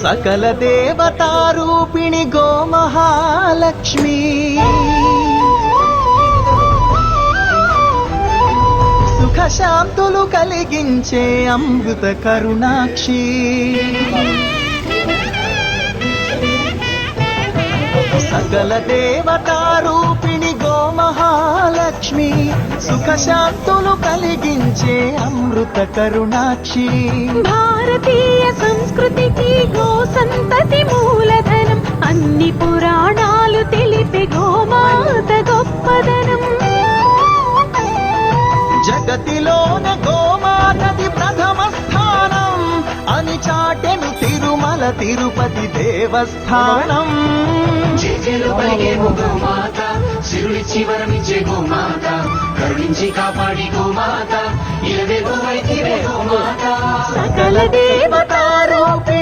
సకల దేవతారూపిణి గోమహాలక్ష్మి సుఖశాంతులు కలిగించే అమృత కరుణాక్షి సకల దేవతారూపిణి గోమహాలక్ష్మి సుఖశాంతులు కలిగించే అమృత కరుణాక్షి భారతీయ సంస్కృతికి గో సంతతి మూలధనం అన్ని పురాణాలు తెలిపే గోమాత గొప్పదనం జగతిలోన గోమాతది ప్రథమ స్థానం అని చాటెను తిరుమల తిరుపతి దేవస్థానం జేజేలు పలికేమో గోమాత సిరులిచ్చి వరమిచ్చే గోమాత కరుణించి కాపాడి గోమాత ఇలవే గోవైతివే గోమాత సకల దేవతారూపిణి